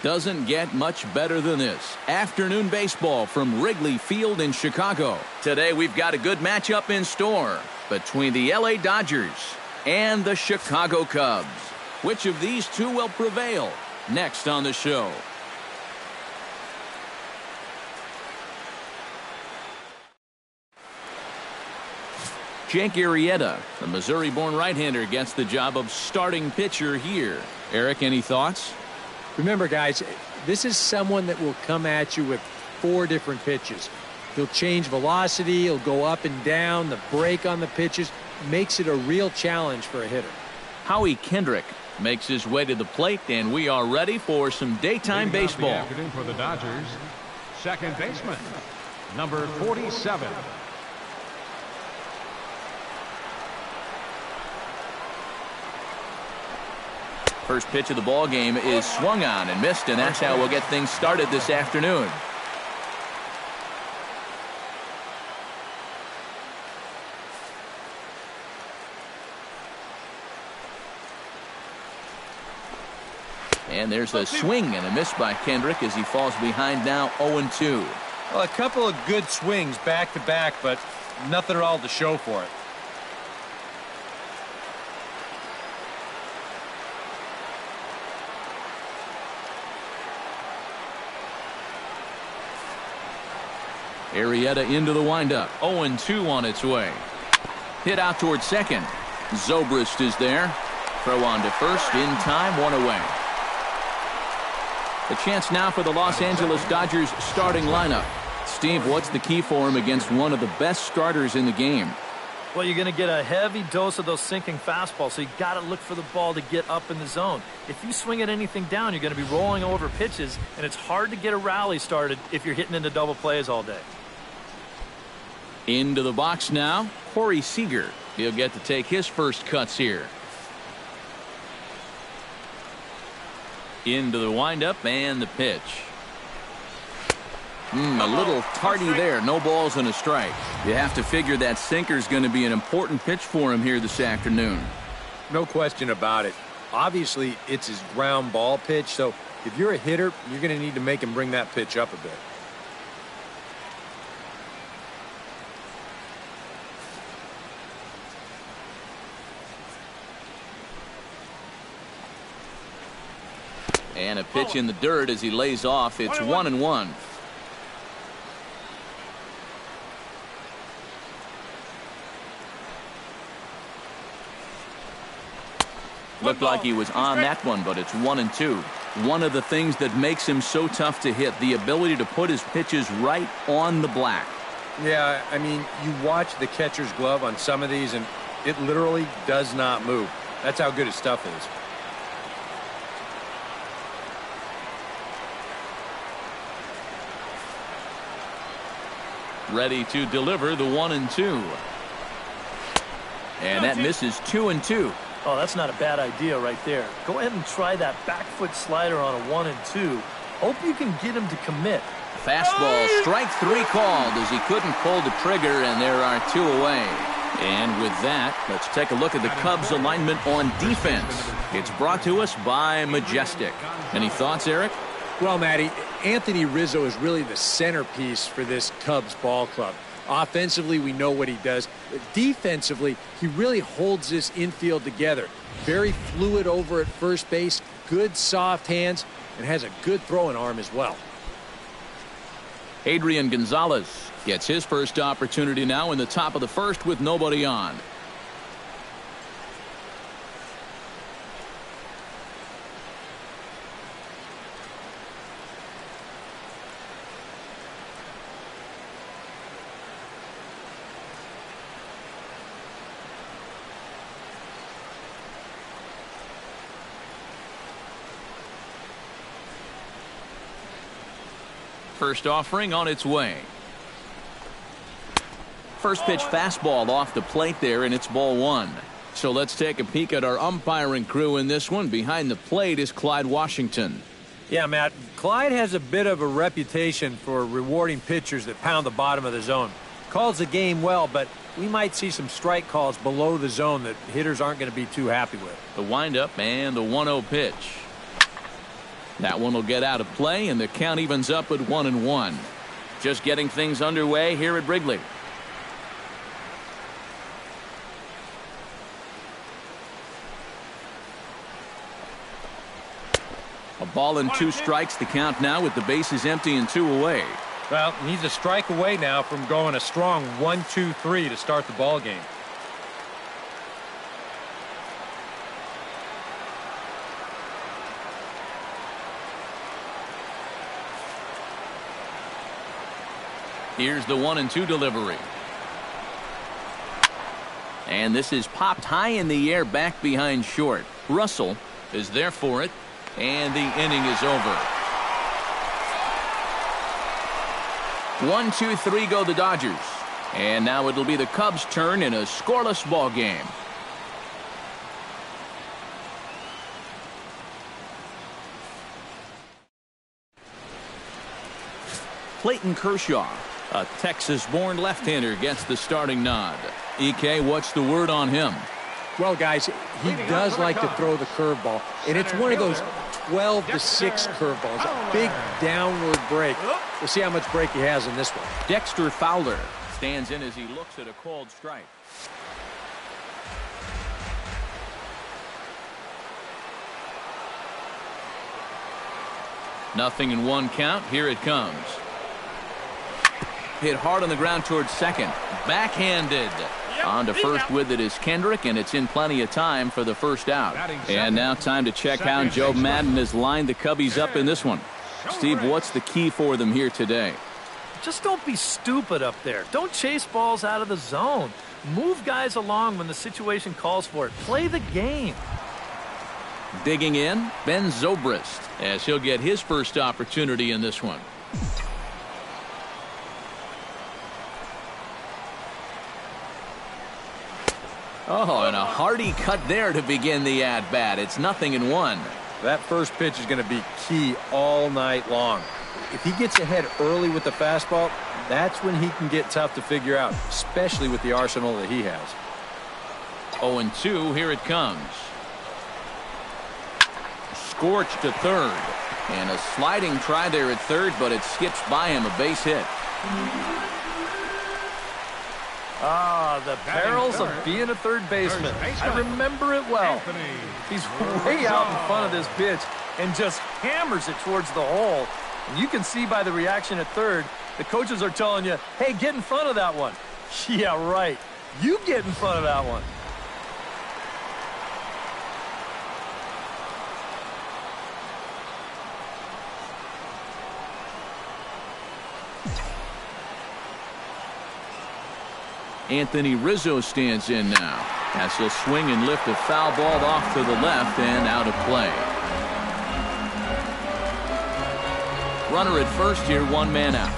Doesn't get much better than this. Afternoon baseball from Wrigley Field in Chicago. Today we've got a good matchup in store between the LA Dodgers and the Chicago Cubs. Which of these two will prevail? Next on the show. Jake Arrieta, the Missouri-born right-hander, gets the job of starting pitcher here. Eric, any thoughts? Remember, guys, this is someone that will come at you with 4 different pitches. He'll change velocity, he'll go up and down, the break on the pitches makes it a real challenge for a hitter. Howie Kendrick makes his way to the plate, and we are ready for some daytime baseball. Afternoon for the Dodgers, second baseman, number 47. First pitch of the ball game is swung on and missed, and that's how we'll get things started this afternoon. And there's a swing and a miss by Kendrick as he falls behind now 0-2. Well, a couple of good swings back to back, but nothing at all to show for it. Arrieta into the windup. 0-2 on its way. Hit out towards second. Zobrist is there. Throw on to first in time, 1 away. The chance now for the Los Angeles Dodgers starting lineup. Steve, what's the key for him against one of the best starters in the game? Well, you're going to get a heavy dose of those sinking fastballs, so you got to look for the ball to get up in the zone. If you swing at anything down, you're going to be rolling over pitches, and it's hard to get a rally started if you're hitting into double plays all day. Into the box now, Corey Seager. He'll get to take his first cuts here. Into the windup and the pitch. A little tardy there. No balls and a strike. You have to figure that sinker's going to be an important pitch for him here this afternoon. No question about it. Obviously, it's his ground ball pitch, so if you're a hitter, you're going to need to make him bring that pitch up a bit. And a pitch in the dirt as he lays off. It's 1-1. Looked like he was on that one, but it's 1-2. One of the things that makes him so tough to hit, the ability to put his pitches right on the black. Yeah, I mean, you watch the catcher's glove on some of these, and it literally does not move. That's how good his stuff is. Ready to deliver the 1-2. And that misses 2-2. Oh, that's not a bad idea right there. Go ahead and try that back foot slider on a 1-2. Hope you can get him to commit. Fastball, strike 3 called as he couldn't pull the trigger, and there are 2 away. And with that, let's take a look at the Cubs alignment on defense. It's brought to us by Majestic. Any thoughts, Eric? Well, Matty, Anthony Rizzo is really the centerpiece for this Cubs ball club. Offensively, we know what he does. Defensively, he really holds this infield together. Very fluid over at first base, good soft hands, and has a good throwing arm as well. Adrian Gonzalez gets his first opportunity now in the top of the first with nobody on. First offering on its way. First pitch fastball off the plate there, and it's ball 1. So let's take a peek at our umpiring crew in this one. Behind the plate is Clyde Washington. Yeah, Matt, Clyde has a bit of a reputation for rewarding pitchers that pound the bottom of the zone. Calls the game well, but we might see some strike calls below the zone that hitters aren't going to be too happy with. The windup and the 1-0 pitch. That one will get out of play, and the count evens up at 1-1. Just getting things underway here at Wrigley. A ball and 2 strikes to count now with the bases empty and 2 away. Well, needs a strike away now from going a strong 1-2-3 to start the ball game. Here's the 1-2 delivery. And this is popped high in the air back behind short. Russell is there for it, and the inning is over. 1-2-3 go the Dodgers. And now it'll be the Cubs' turn in a scoreless ball game. Clayton Kershaw, a Texas-born left-hander, gets the starting nod. EK, what's the word on him? Well, guys, he does like to throw the curveball, and it's one of those 12-6 curveballs, a big downward break. We'll see how much break he has in this one. Dexter Fowler stands in as he looks at a called strike. Nothing in 1 count. Here it comes. Hit hard on the ground towards second. Backhanded. On to first with it is Kendrick, and it's in plenty of time for the first out. And now time to check how Joe Madden has lined the Cubbies up in this one. Steve, what's the key for them here today? Just don't be stupid up there. Don't chase balls out of the zone. Move guys along when the situation calls for it. Play the game. Digging in, Ben Zobrist, as he'll get his first opportunity in this one. Oh, and a hearty cut there to begin the at-bat. It's 0-1. That first pitch is going to be key all night long. If he gets ahead early with the fastball, that's when he can get tough to figure out, especially with the arsenal that he has. 0-2, here it comes. Scorched to third. And a sliding try there at third, but it skips by him, a base hit. Ah, the perils of being a third baseman. I remember it well. He's way out in front of this pitch and just hammers it towards the hole. And you can see by the reaction at third, the coaches are telling you, hey, get in front of that one. Yeah, right. You get in front of that one. Anthony Rizzo stands in now as he'll swing and lift a foul ball off to the left and out of play. Runner at first here, 1 man out.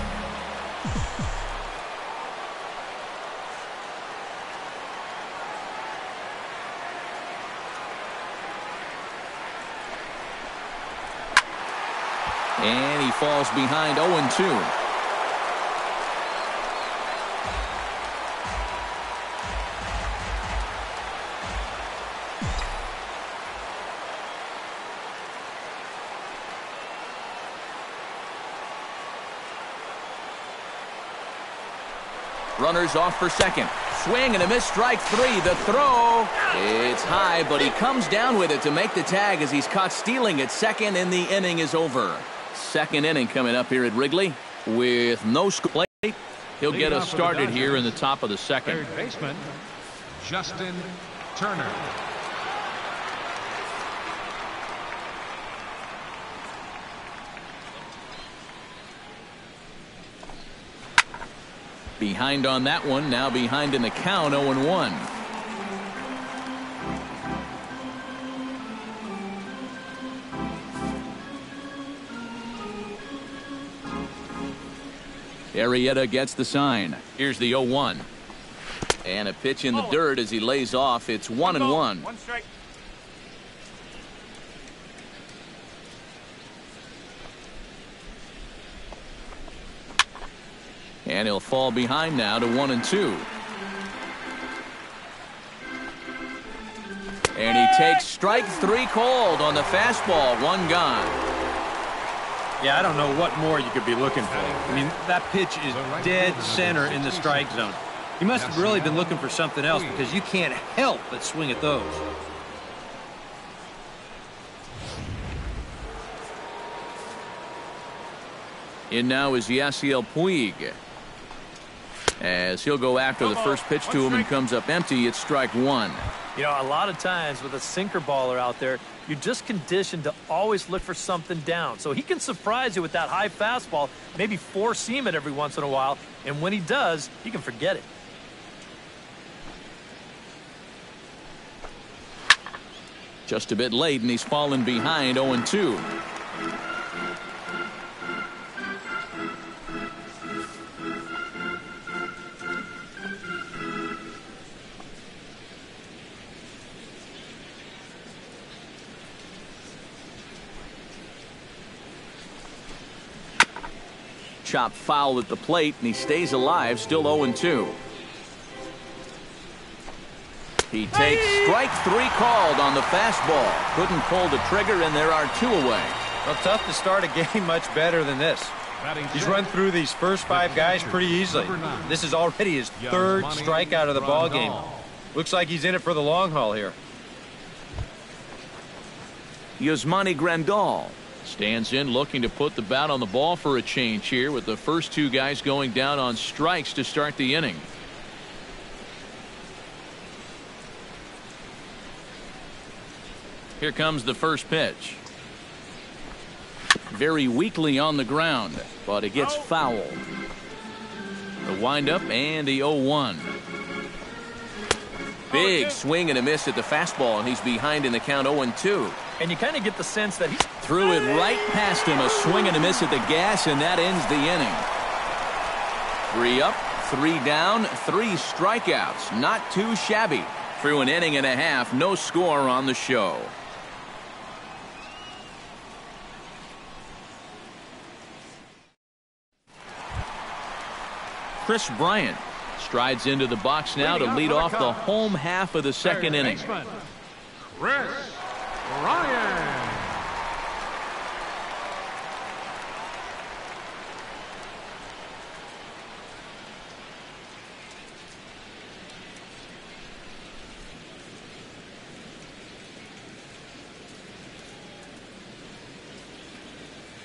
And he falls behind 0-2. Runners off for second. Swing and a miss, strike 3. The throw. It's high, but he comes down with it to make the tag as he's caught stealing at second, and the inning is over. Second inning coming up here at Wrigley with no score. He'll get us started here in the top of the second. Third baseman, Justin Turner. Behind on that one, now behind in the count, 0-1. Arrieta gets the sign. Here's the 0-1. And a pitch in the dirt as he lays off. It's 1-1. 1 strike. And he'll fall behind now to 1-2. And he takes strike 3 called on the fastball. 1 gone. Yeah, I don't know what more you could be looking for. I mean, that pitch is dead center in the strike zone. He must have really been looking for something else because you can't help but swing at those. In now is Yasiel Puig. As he'll go after the first pitch to him and comes up empty, it's strike one. You know, a lot of times with a sinker baller out there, you're just conditioned to always look for something down. So he can surprise you with that high fastball, maybe four-seam it every once in a while, and when he does, you can forget it. Just a bit late, and he's fallen behind 0-2. Chop foul at the plate, and he stays alive, still 0-2. He takes strike three called on the fastball. Couldn't pull the trigger, and there are two away. Well, tough to start a game much better than this. He's run through these first five guys pretty easily. This is already his third strikeout of the ball game. Looks like he's in it for the long haul here. Yasmani Grandal stands in, looking to put the bat on the ball for a change here, with the first two guys going down on strikes to start the inning. Here comes the first pitch. Very weakly on the ground, but it gets fouled. The windup and the 0-1. Big swing and a miss at the fastball, and he's behind in the count 0-2. And you kind of get the sense that he's threw it right past him. A swing and a miss at the gas, and that ends the inning. 3 up, 3 down, 3 strikeouts. Not too shabby. Through an inning and a half, no score on the show. Chris Bryant strides into the box now to lead off the home half of the second inning. Chris Bryant.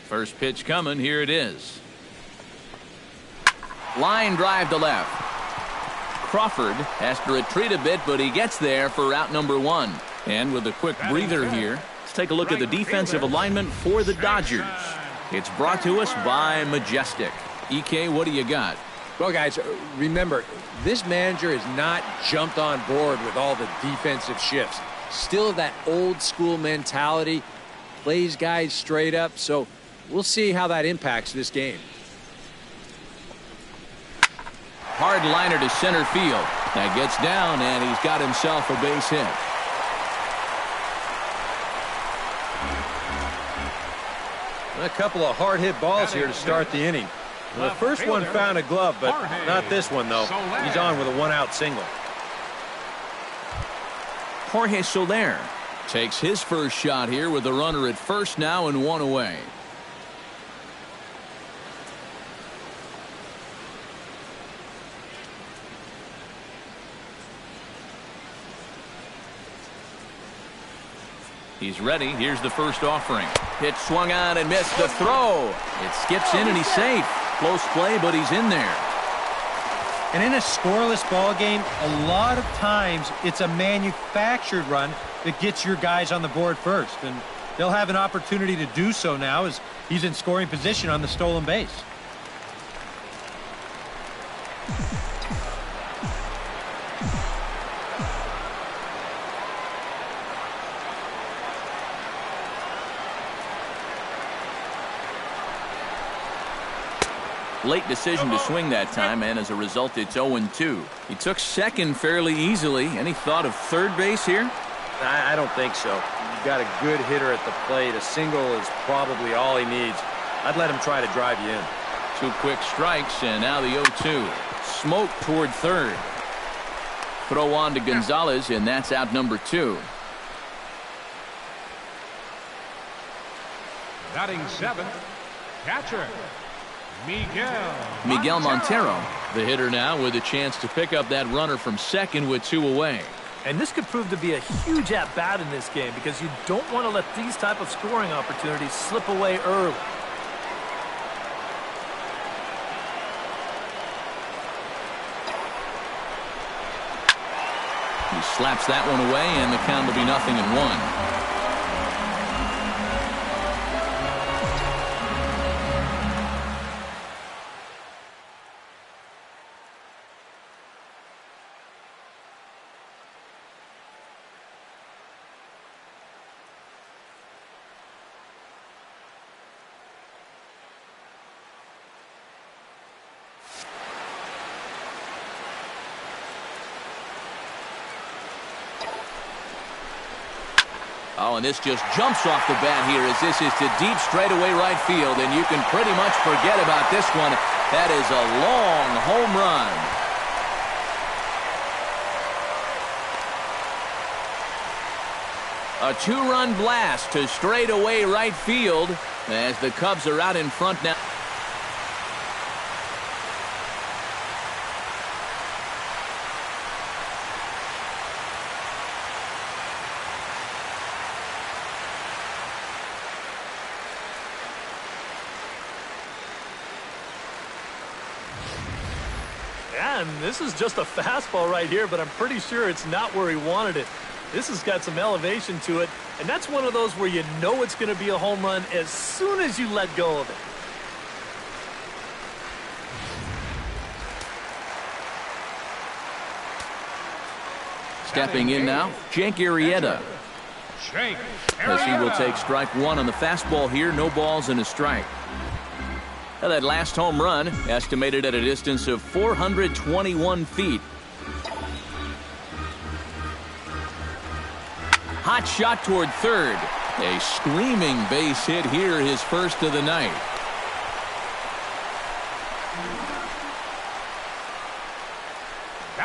First pitch coming. Here it is. Line drive to left. Crawford has to retreat a bit, but he gets there for out number 1. And with a quick breather here, let's take a look at the defensive alignment for the Dodgers. It's brought to us by Majestic. EK, what do you got? Well, guys, remember, this manager has not jumped on board with all the defensive shifts. Still that old school mentality, plays guys straight up, so we'll see how that impacts this game. Hard liner to center field. That gets down, and he's got himself a base hit. A couple of hard-hit balls here to start the inning. Well, the first one found a glove, but not this one, though. He's on with a one-out single. Jorge Soler takes his first shot here with a runner at first now and 1 away. He's ready. Here's the first offering. Pitch swung on and missed the throw. It skips in and he's safe. Close play, but he's in there. And in a scoreless ball game, a lot of times it's a manufactured run that gets your guys on the board first. And they'll have an opportunity to do so now as he's in scoring position on the stolen base. Late decision to swing that time, and as a result, it's 0-2. He took second fairly easily. Any thought of third base here? I don't think so. You've got a good hitter at the plate. A single is probably all he needs. I'd let him try to drive you in. 2 quick strikes, and now the 0-2. Smoke toward third. Throw on to Gonzalez, and that's out number 2. Batting 7, Catcher, Miguel Montero, the hitter now with a chance to pick up that runner from second with 2 away. And this could prove to be a huge at-bat in this game because you don't want to let these type of scoring opportunities slip away early. He slaps that one away, and the count will be 0-1. Oh, and this just jumps off the bat here as this is to deep straightaway right field, and you can pretty much forget about this one. That is a long home run. A 2-run blast to straightaway right field as the Cubs are out in front now. And this is just a fastball right here, but I'm pretty sure it's not where he wanted it. This has got some elevation to it, and that's one of those where you know it's going to be a home run as soon as you let go of it. Stepping in now, Jake Arrieta. As he will take strike 1 on the fastball here, no balls and a strike. Now that last home run, estimated at a distance of 421 feet. Hot shot toward third. A screaming base hit here, his first of the night.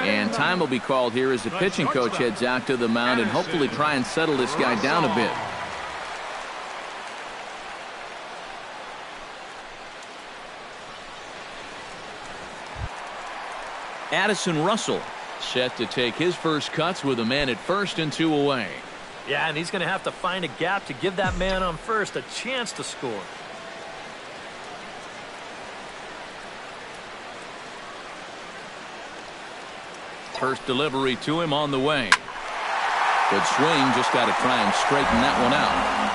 And time will be called here as the pitching coach heads out to the mound and hopefully try and settle this guy down a bit. Addison Russell set to take his first cuts with a man at first and 2 away. Yeah, and he's going to have to find a gap to give that man on first a chance to score. First delivery to him on the way. Good swing, just got to try and straighten that one out.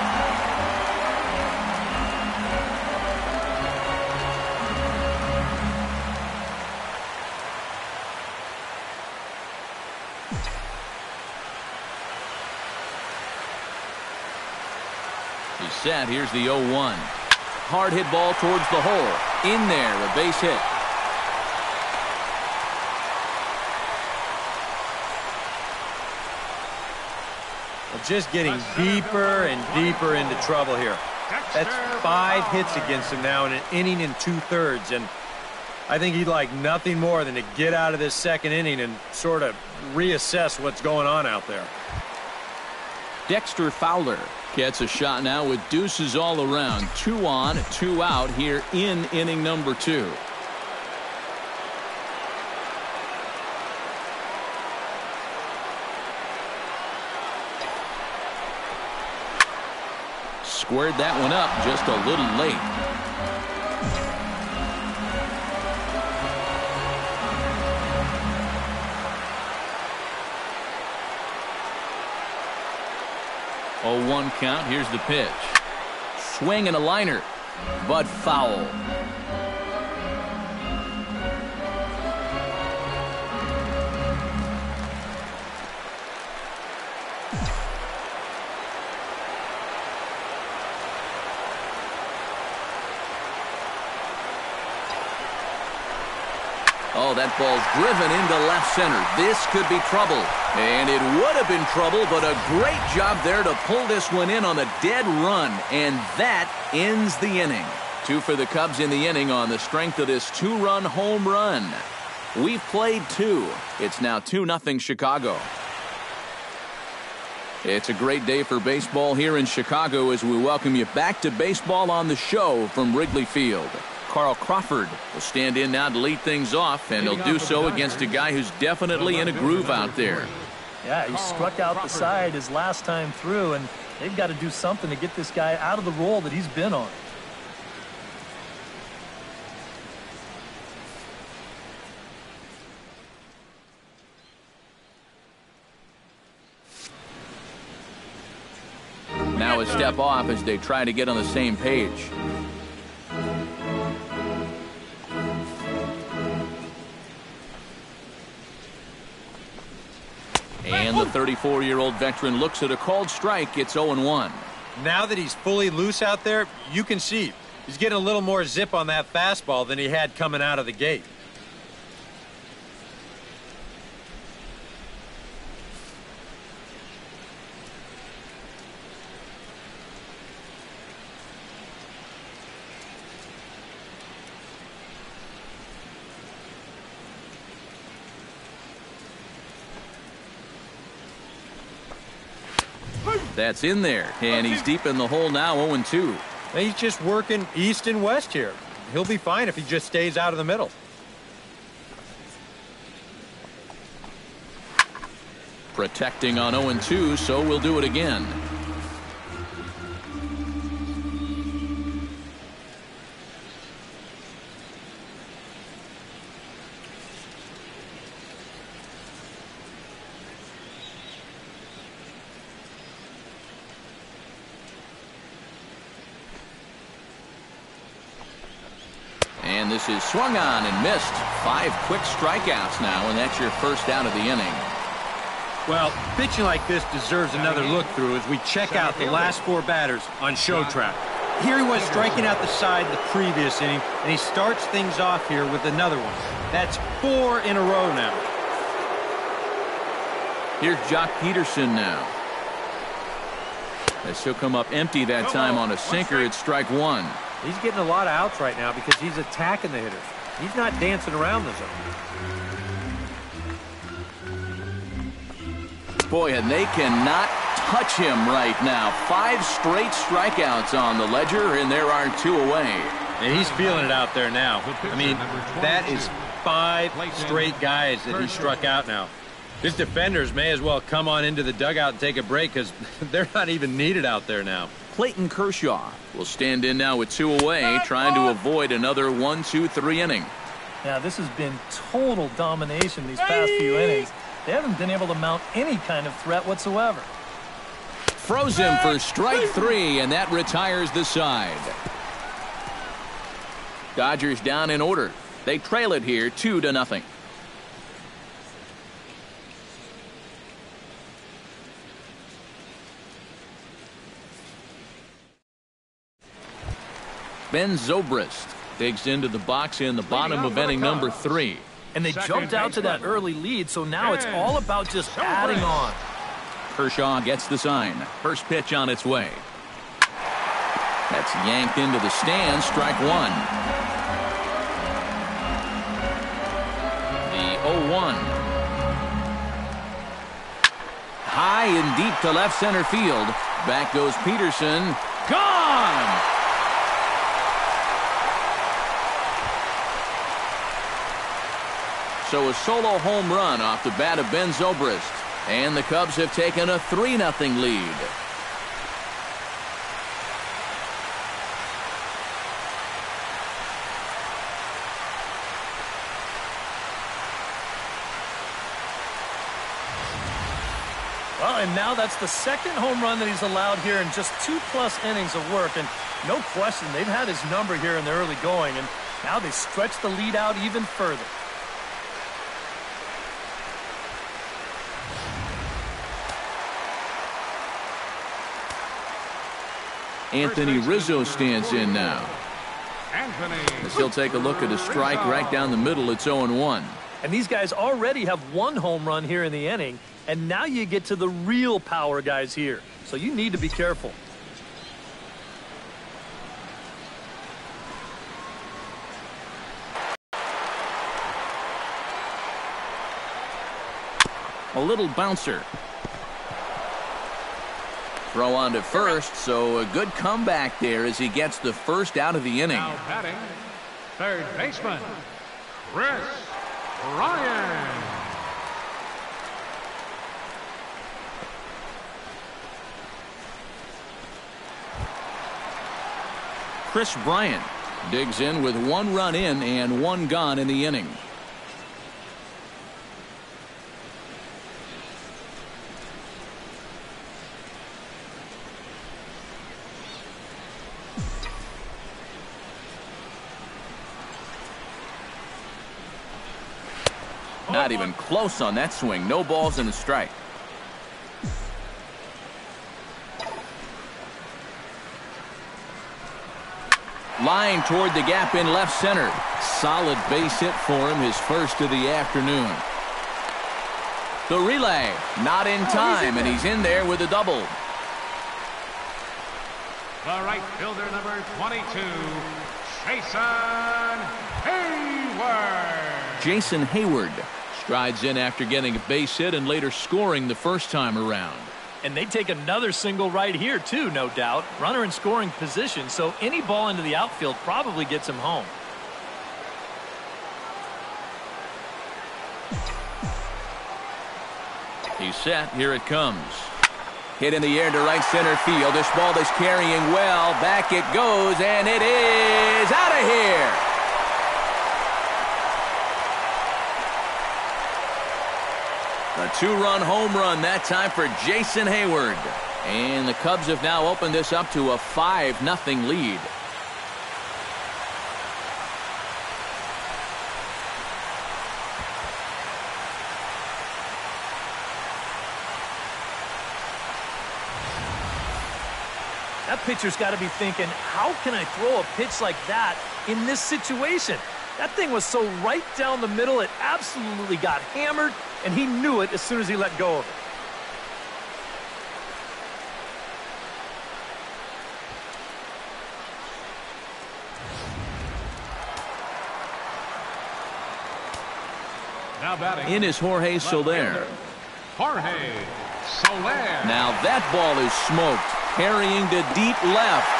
He's set. Here's the 0-1. Hard hit ball towards the hole. In there, a base hit. Just getting deeper and deeper into trouble here. That's 5 hits against him now in an inning and 2/3, and I think he'd like nothing more than to get out of this second inning and sort of reassess what's going on out there. Dexter Fowler gets a shot now with deuces all around. 2 on, 2 out here in inning number 2. Squared that one up just a little late. Oh, 1 count. Here's the pitch. Swing and a liner, but foul. Oh, that ball's driven into left center. This could be trouble. And it would have been trouble, but a great job there to pull this one in on the dead run. And that ends the inning. 2 for the Cubs in the inning on the strength of this 2-run home run. We've played 2. It's now 2-0 Chicago. It's a great day for baseball here in Chicago as we welcome you back to Baseball on the Show from Wrigley Field. Carl Crawford will stand in now to lead things off, and he'll do so against a guy who's definitely in a groove out there. Yeah, he struck out the side his last time through, and they've got to do something to get this guy out of the role that he's been on. Now a step off as they try to get on the same page. And the 34-year-old veteran looks at a called strike. It's 0-1. Now that he's fully loose out there, you can see he's getting a little more zip on that fastball than he had coming out of the gate. That's in there, and he's deep in the hole now, 0-2. He's just working east and west here. He'll be fine if he just stays out of the middle. Protecting on 0-2, so we'll do it again. And this is swung on and missed. 5 quick strikeouts now, and that's your first out of the inning. Well, pitching like this deserves another look through as we check out the last 4 batters on show track. Here he was striking out the side the previous inning, and he starts things off here with another one. That's 4 in a row now. Here's Jock Peterson now. As he'll come up empty that time on a sinker, it's strike 1. He's getting a lot of outs right now because he's attacking the hitters. He's not dancing around the zone. Boy, and they cannot touch him right now. 5 straight strikeouts on the ledger, and there are 2 away. And he's feeling it out there now. I mean, that is 5 straight guys that he struck out now. His defenders may as well come on into the dugout and take a break because they're not even needed out there now. Clayton Kershaw will stand in now with 2 away, trying to avoid another 1-2-3 inning. Yeah, this has been total domination these past few innings. They haven't been able to mount any kind of threat whatsoever. Froze him for strike 3, and that retires the side. Dodgers down in order. They trail it here 2-0. Ben Zobrist digs into the box in the bottom of inning number 3. And they jumped out to that early lead, so now it's all about just adding on. Kershaw gets the sign. First pitch on its way. That's yanked into the stands, strike 1. The 0-1. High and deep to left center field. Back goes Peterson. Gone! So a solo home run off the bat of Ben Zobrist. And the Cubs have taken a 3-0 lead. Well, and now that's the 2nd home run that he's allowed here in just 2+ innings of work. And no question, they've had his number here in the early going. And now they stretch the lead out even further. Anthony Rizzo stands in now. As he'll take a look at a strike right down the middle. It's 0-1. And these guys already have 1 home run here in the inning. And now you get to the real power guys here. So you need to be careful. A little bouncer. Throw on to first, so a good comeback there as he gets the first out of the inning. Now batting, third baseman, Chris Ryan. Chris Bryant digs in with 1 run in and 1 gone in the inning. Not even close on that swing. No balls and a strike. Line toward the gap in left center. Solid base hit for him, his first of the afternoon. The relay, not in time, and he's in there with a double. The right fielder, number 22, Jason Hayward. Jason Hayward strides in after getting a base hit and later scoring the first time around. And they take another single right here, too, no doubt. Runner in scoring position, so any ball into the outfield probably gets him home. He's set. Here it comes. Hit in the air to right center field. This ball is carrying well. Back it goes, and it is out of here. A 2-run home run that time for Jason Hayward. And the Cubs have now opened this up to a 5-0 lead. That pitcher's got to be thinking, how can I throw a pitch like that in this situation? That thing was so right down the middle, it absolutely got hammered, and he knew it as soon as he let go of it. Now batting. In is Jorge Soler. Jorge Soler. Now that ball is smoked. Carrying to deep left.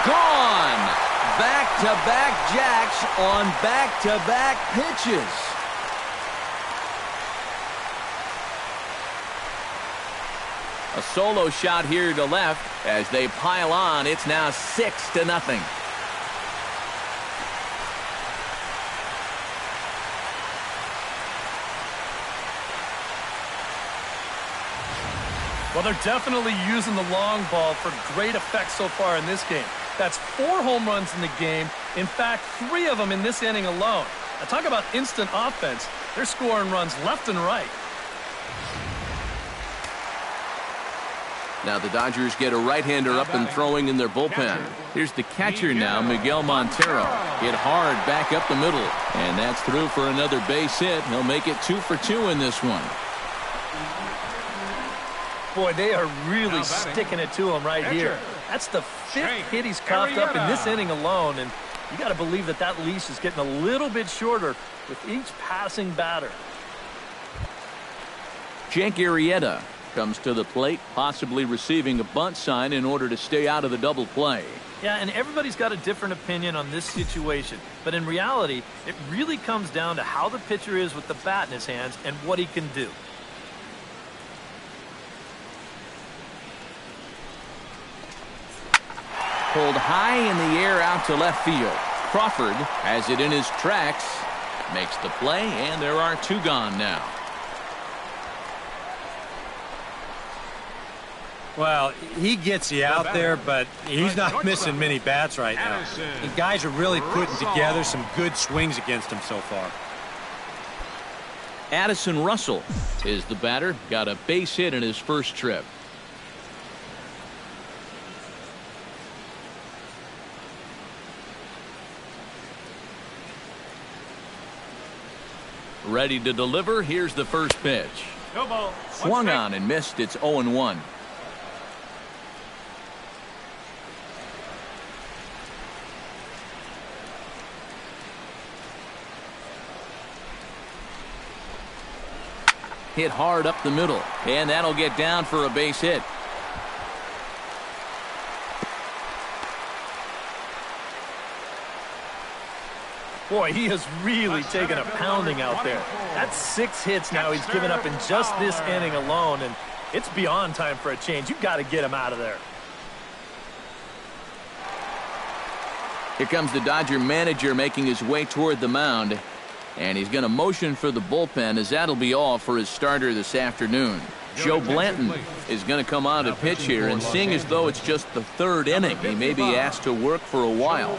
Gone. Back-to-back jacks on back-to-back pitches. A solo shot here to left as they pile on. It's now 6-0. Well, they're definitely using the long ball for great effect so far in this game. That's 4 home runs in the game. In fact, 3 of them in this inning alone. Now, talk about instant offense. They're scoring runs left and right. Now the Dodgers get a right-hander up and throwing in their bullpen. Here's the catcher now, Miguel Montero. Hit hard back up the middle. And that's through for another base hit. He'll make it 2 for 2 in this one. Boy, they are really sticking it to him right here. That's the 5th hit he's coughed up in this inning alone, and you got to believe that that leash is getting a little bit shorter with each passing batter. Jake Arrieta comes to the plate, possibly receiving a bunt sign in order to stay out of the double play. Yeah, and everybody's got a different opinion on this situation, but in reality, it really comes down to how the pitcher is with the bat in his hands and what he can do. Pulled high in the air out to left field. Crawford has it in his tracks, makes the play, and there are 2 gone now. Well, he gets you out there, but he's not missing many bats right now. The guys are really putting together some good swings against him so far. Addison Russell is the batter. Got a base hit in his first trip. Ready to deliver. Here's the first pitch. Swung on and missed. It's 0-1. Hit hard up the middle, and that'll get down for a base hit. Boy, he has really taken a pounding out there. That's 6 hits now he's given up in just this inning alone, and it's beyond time for a change. You've got to get him out of there. Here comes the Dodger manager making his way toward the mound, and he's going to motion for the bullpen, as that'll be all for his starter this afternoon. Joe Blanton is going to come on to pitch here, and seeing as though it's just the 3rd inning, he may be asked to work for a while.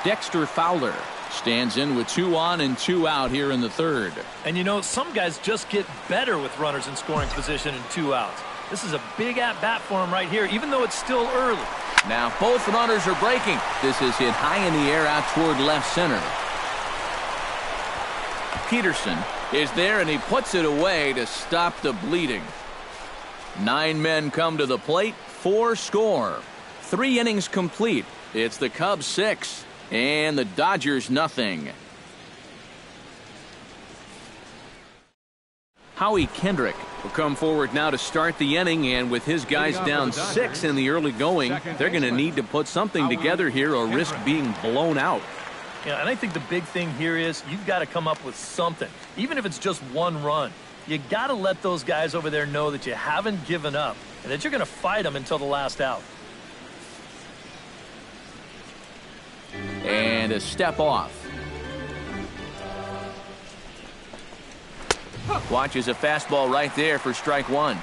Dexter Fowler stands in with 2 on and 2 out here in the 3rd. And you know, some guys just get better with runners in scoring position and 2 outs. This is a big at-bat for him right here, even though it's still early. Now both runners are breaking. This is hit high in the air out toward left center. Peterson is there, and he puts it away to stop the bleeding. 9 men come to the plate, 4 score. 3 innings complete. It's the Cubs 6 and the Dodgers nothing. Howie Kendrick will come forward now to start the inning, and with his guys down 6 in the early going, they're going to need to put something together here or risk being blown out. Yeah, and I think the big thing here is you've got to come up with something, even if it's just 1 run. You got to let those guys over there know that you haven't given up and that you're going to fight them until the last out. And a step off. Watches a fastball right there for strike 1.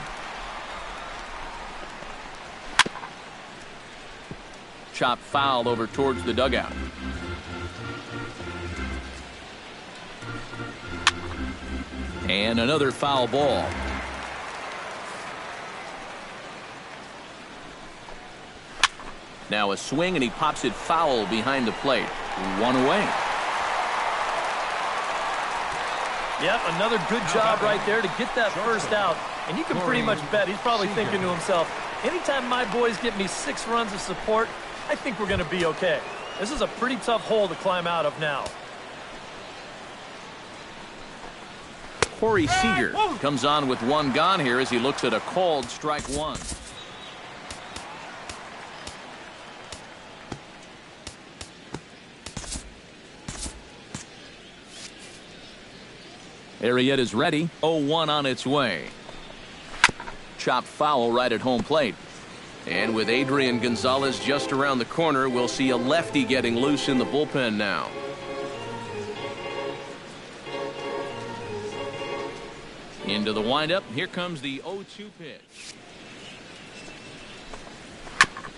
Chop foul over towards the dugout. And another foul ball. Now a swing, and he pops it foul behind the plate. 1 away. Yep, another good job right there to get that first out. And you can pretty much bet he's probably thinking to himself, anytime my boys get me 6 runs of support, I think we're going to be okay. This is a pretty tough hole to climb out of now. Corey Seager comes on with 1 gone here as he looks at a called strike 1. Arrieta is ready. 0-1 on its way. Chopped foul right at home plate. And with Adrian Gonzalez just around the corner, we'll see a lefty getting loose in the bullpen now. Into the windup. Here comes the 0-2 pitch.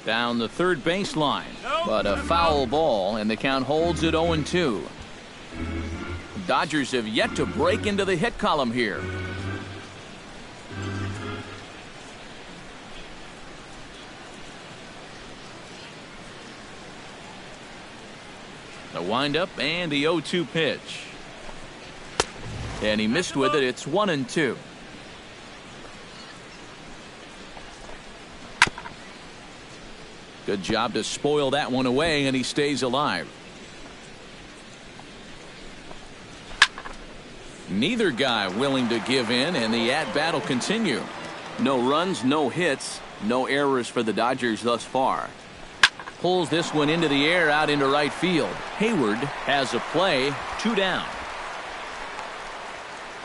Down the third baseline. But a foul ball, and the count holds at 0-2. Dodgers have yet to break into the hit column here. The windup and the 0-2 pitch. And he missed with it. It's 1-2. Good job to spoil that one away, and he stays alive. Neither guy willing to give in, and the at-bat will continue. No runs, no hits, no errors for the Dodgers thus far. Pulls this one into the air out into right field. Hayward has a play, 2 down.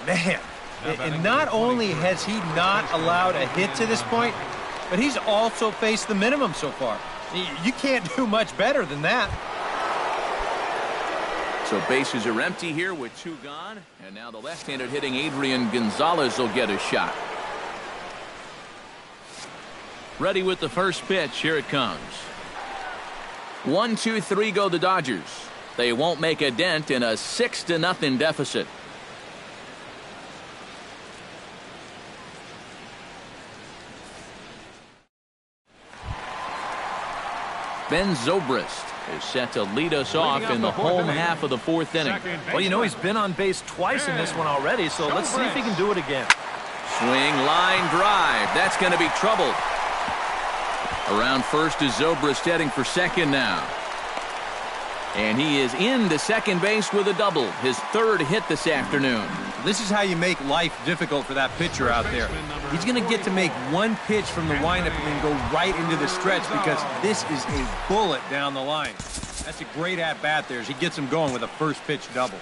Man, and not only has he not allowed a hit to this point, but he's also faced the minimum so far. You can't do much better than that. So bases are empty here with 2 gone, and now the left-handed hitting Adrian Gonzalez will get a shot. Ready with the first pitch. Here it comes. 1-2-3 go the Dodgers. They won't make a dent in a 6-0 deficit. Ben Zobrist is set to lead us off in the home half of the 4th inning. Well, you know, he's been on base twice in this one already, so let's see if he can do it again. Swing, line, drive. That's going to be trouble. Around first is Zobrist heading for second now. And he is into second base with a double, his 3rd hit this afternoon. This is how you make life difficult for that pitcher out there. He's going to get to make one pitch from the windup and then go right into the stretch because this is a bullet down the line. That's a great at-bat there as he gets him going with a first pitch double.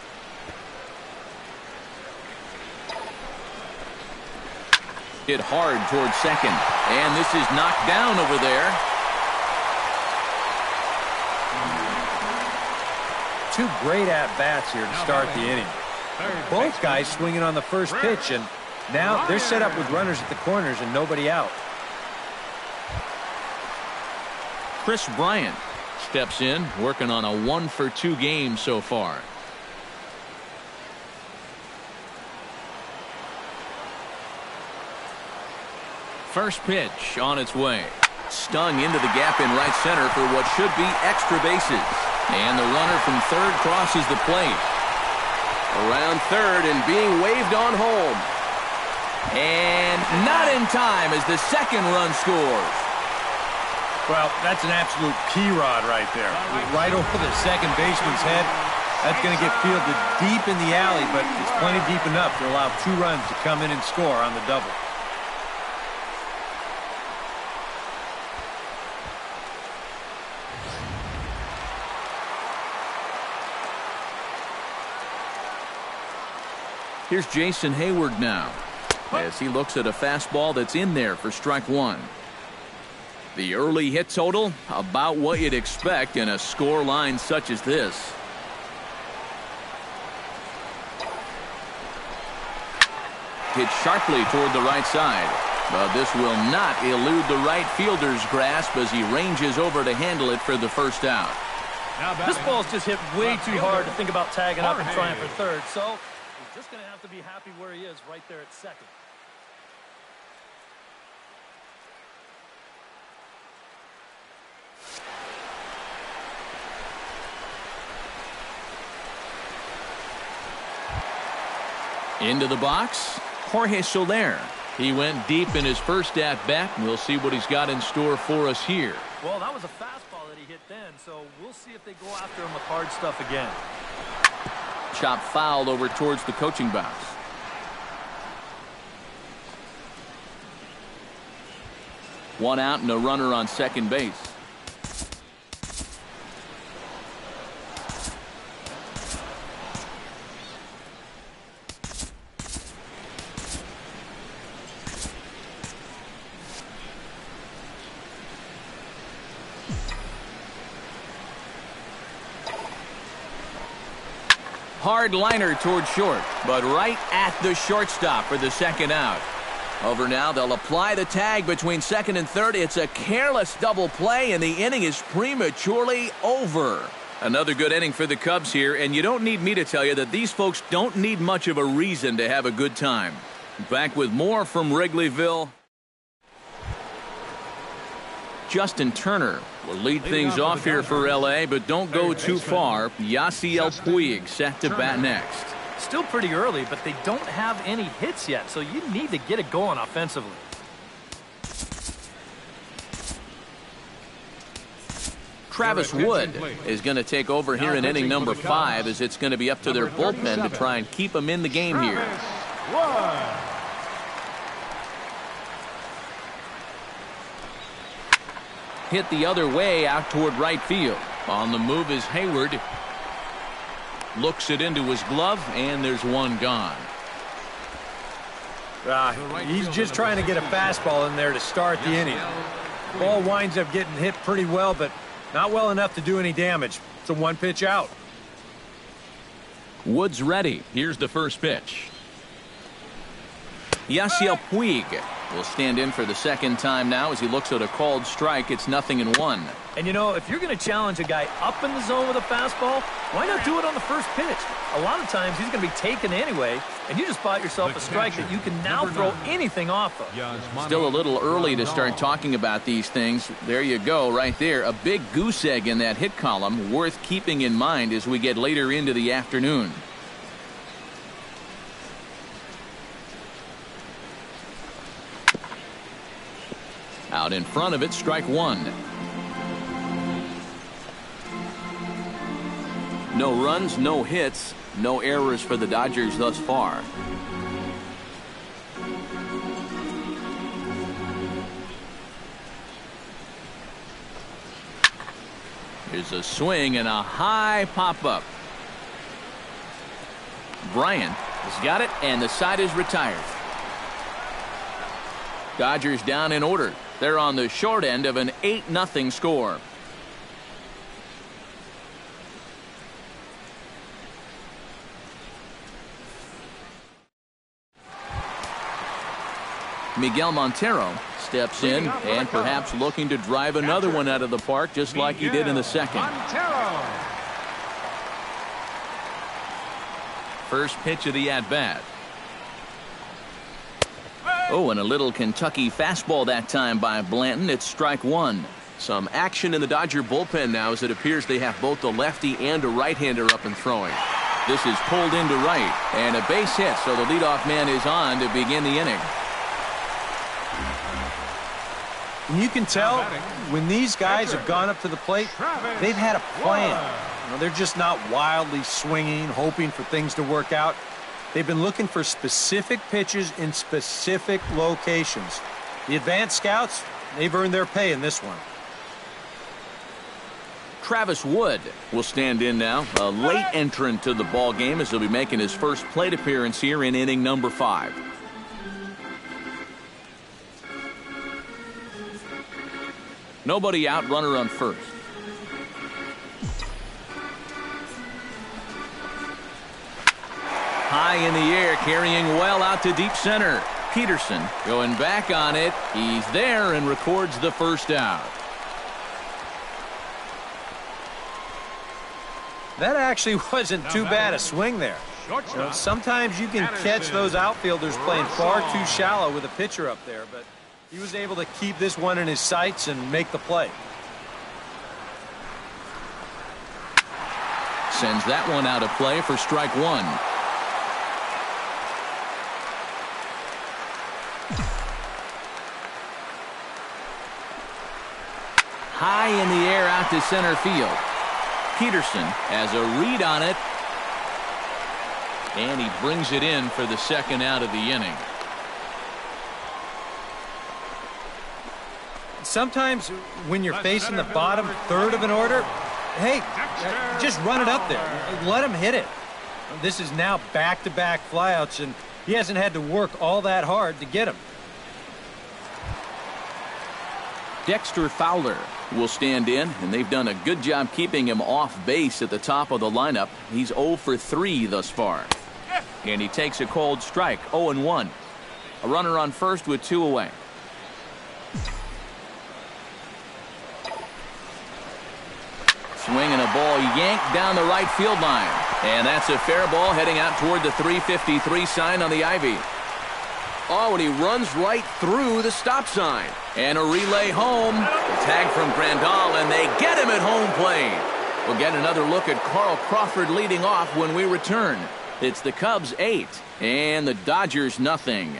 Hit hard towards second, and this is knocked down over there. Two great at-bats here to start the inning. Both guys swinging on the first pitch, and now they're set up with runners at the corners and nobody out. Chris Bryant steps in, working on a 1-for-2 game so far. First pitch on its way. Stung into the gap in right center for what should be extra bases. And the runner from third crosses the plate. Around third and being waved on home. And not in time as the second run scores. Well, that's an absolute key rod right there. Right over the second baseman's head. That's going to get fielded deep in the alley, but it's plenty deep enough to allow 2 runs to come in and score on the double. Here's Jason Hayward now, as he looks at a fastball that's in there for strike 1. The early hit total, about what you'd expect in a score line such as this. Hit sharply toward the right side, but this will not elude the right fielder's grasp as he ranges over to handle it for the first out. This ball's just hit way too hard to think about tagging up and trying for third, so he's just going to have to be happy where he is right there at second. Into the box, Jorge Soler. He went deep in his first at-bat, and we'll see what he's got in store for us here. Well, that was a fastball that he hit then, so we'll see if they go after him with hard stuff again. Chop fouled over towards the coaching box. One out and a runner on second base. Hard liner toward short, but right at the shortstop for the second out. Over now, they'll apply the tag between second and third. It's a careless double play, and the inning is prematurely over. Another good inning for the Cubs here, and you don't need me to tell you that these folks don't need much of a reason to have a good time. Back with more from Wrigleyville. Justin Turner will lead things off here for L.A., but don't go too far. Yasiel Puig set to bat next. Still pretty early, but they don't have any hits yet, so you need to get it going offensively. Travis Wood is going to take over here in inning number 5, as it's going to be up to their bullpen to try and keep them in the game here. Hit the other way out toward right field. On the move is Hayward. Looks it into his glove, and there's one gone. He's just trying to get a fastball in there to start the inning. Ball winds up getting hit pretty well, but not well enough to do any damage. It's a 1-pitch out. Wood's ready. Here's the first pitch. Yasiel Puig will stand in for the second time now as he looks at a called strike. It's 0-1. And you know, if you're going to challenge a guy up in the zone with a fastball, why not do it on the first pitch? A lot of times he's going to be taken anyway, and you just bought yourself a strike that you can now throw anything off of. Still a little early to start talking about these things. There you go, right there. A big goose egg in that hit column, worth keeping in mind as we get later into the afternoon. Out in front of it, strike one. No runs, no hits. No errors for the Dodgers thus far. Here's a swing and a high pop-up. Bryant has got it, and the side is retired. Dodgers down in order. They're on the short end of an 8-0 score. Miguel Montero steps in and perhaps looking to drive another one out of the park just like he did in the second. First pitch of the at-bat. Oh, and a little Kentucky fastball that time by Blanton. It's strike one. Some action in the Dodger bullpen now as it appears they have both the lefty and a right-hander up and throwing. This is pulled into right and a base hit, so the leadoff man is on to begin the inning. And you can tell when these guys have gone up to the plate, they've had a plan. You know, they're just not wildly swinging, hoping for things to work out. They've been looking for specific pitches in specific locations. The advanced scouts, they've earned their pay in this one. Travis Wood will stand in now, a late entrant to the ball game as he'll be making his first plate appearance here in inning number 5. Nobody out, runner on first. High in the air, carrying well out to deep center. Peterson going back on it. He's there and records the first out. That actually wasn't too bad a swing there. You know, sometimes you can catch those outfielders playing far too shallow with a pitcher up there, but he was able to keep this one in his sights and make the play. Sends that one out of play for strike one. High in the air out to center field. Peterson has a read on it, and he brings it in for the second out of the inning. Sometimes when you're facing the bottom third of an order, hey, just run it up there. Let him hit it. This is now back-to-back flyouts, and he hasn't had to work all that hard to get him. Dexter Fowler will stand in, and they've done a good job keeping him off base at the top of the lineup. He's 0 for 3 thus far. And he takes a cold strike, 0-1. A runner on first with 2 away. Swinging a ball yanked down the right field line. And that's a fair ball heading out toward the 353 sign on the ivy. Oh, and he runs right through the stop sign. And a relay home. A tag from Grandal, and they get him at home plate. We'll get another look at Carl Crawford leading off when we return. It's the Cubs 8 and the Dodgers nothing.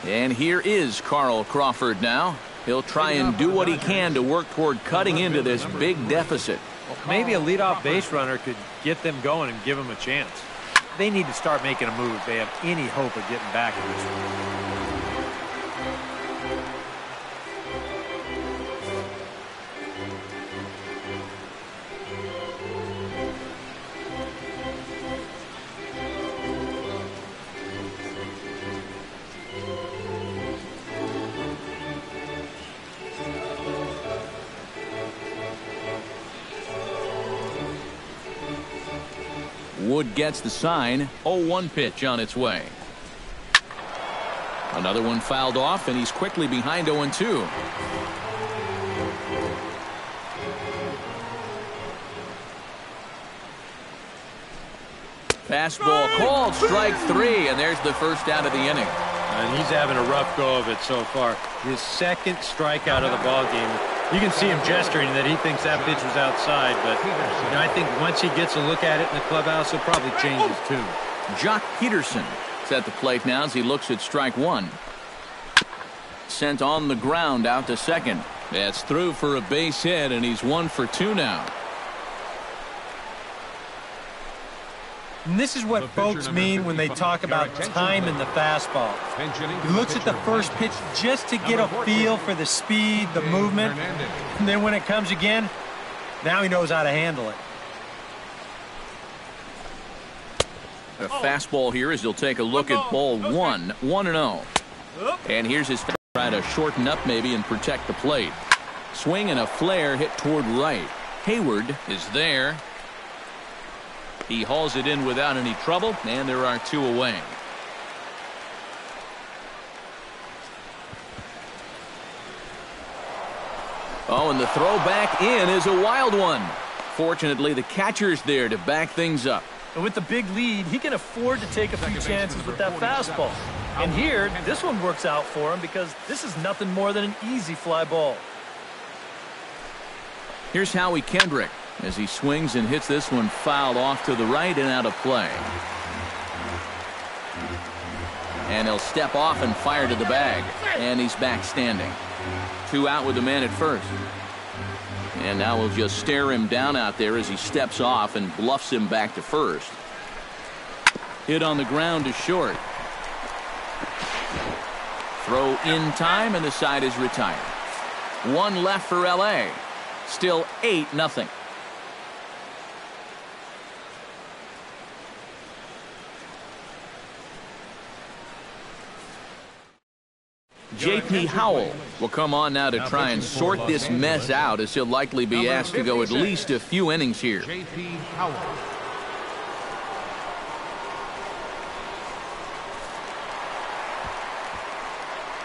And here is Carl Crawford now. He'll try and do what he can to work toward cutting into this big deficit. Maybe a leadoff base runner could get them going and give them a chance. They need to start making a move if they have any hope of getting back in this one. Wood gets the sign. 0-1 pitch on its way. Another one fouled off, and he's quickly behind 0-2. Fastball called, strike 3, and there's the first out of the inning. And he's having a rough go of it so far. His second strikeout of the ball game. You can see him gesturing that he thinks that pitch was outside, but you know, I think once he gets a look at it in the clubhouse, he'll probably change his tune. Jock Peterson is at the plate now as he looks at strike 1. Sent on the ground out to second. That's through for a base hit, and he's 1 for 2 now. And this is what folks mean when they talk about time in the fastball. He looks at the first pitch just to get a feel for the speed, the movement, and then when it comes again, now he knows how to handle it. A fastball here as he'll take a look at ball 1, 1-0. And here's his try to shorten up maybe and protect the plate. Swing and a flare hit toward right. Hayward is there. He hauls it in without any trouble, and there are 2 away. Oh, and the throw back in is a wild one. Fortunately, the catcher's there to back things up. And with the big lead, he can afford to take a few chances with that fastball. And here, this one works out for him because this is nothing more than an easy fly ball. Here's Howie Kendrick as he swings and hits this one fouled off to the right and out of play. And he'll step off and fire to the bag. And he's back standing. 2 out with the man at first. And now we'll just stare him down out there as he steps off and bluffs him back to first. Hit on the ground to short. Throw in time, and the side is retired. 1 left for L.A. Still 8-0. J.P. Howell will come on now to try and sort this mess out, as he'll likely be asked to go at least a few innings here. J.P. Howell.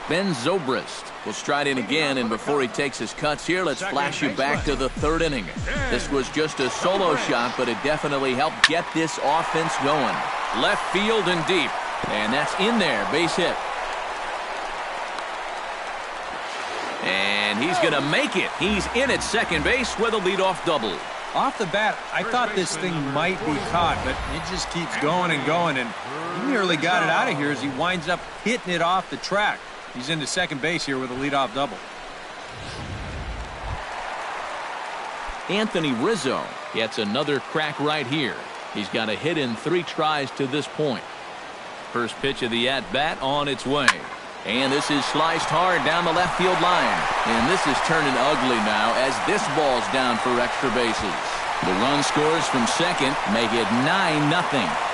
Ben Zobrist will stride in again, and before he takes his cuts here, let's flash you back to the 3rd inning. This was just a solo shot, but it definitely helped get this offense going. Left field and deep, and that's in there, base hit. And he's going to make it. He's in at second base with a leadoff double. Off the bat, I thought this thing might be caught, but it just keeps going and going, and he nearly got it out of here as he winds up hitting it off the track. He's into second base here with a leadoff double. Anthony Rizzo gets another crack right here. He's got a hit in 3 tries to this point. First pitch of the at-bat on its way. And this is sliced hard down the left field line. And this is turning ugly now as this ball's down for extra bases. The run scores from second, make it 9-0.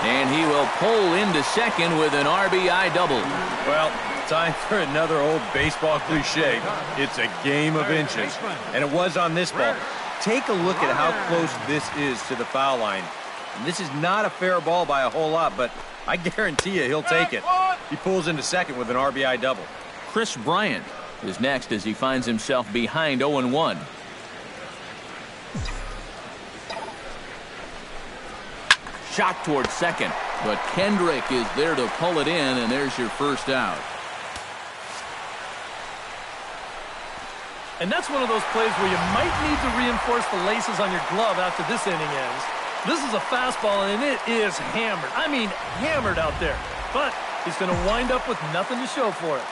And he will pull into second with an RBI double. Well, time for another old baseball cliche. It's a game of inches. And it was on this ball. Take a look at how close this is to the foul line. And this is not a fair ball by a whole lot, but I guarantee you he'll take it. He pulls into second with an RBI double. Chris Bryant is next as he finds himself behind 0-1. Shot towards second, but Kendrick is there to pull it in, and there's your first out. And that's one of those plays where you might need to reinforce the laces on your glove after this inning ends. This is a fastball, and it is hammered. I mean, hammered out there. But he's going to wind up with nothing to show for it.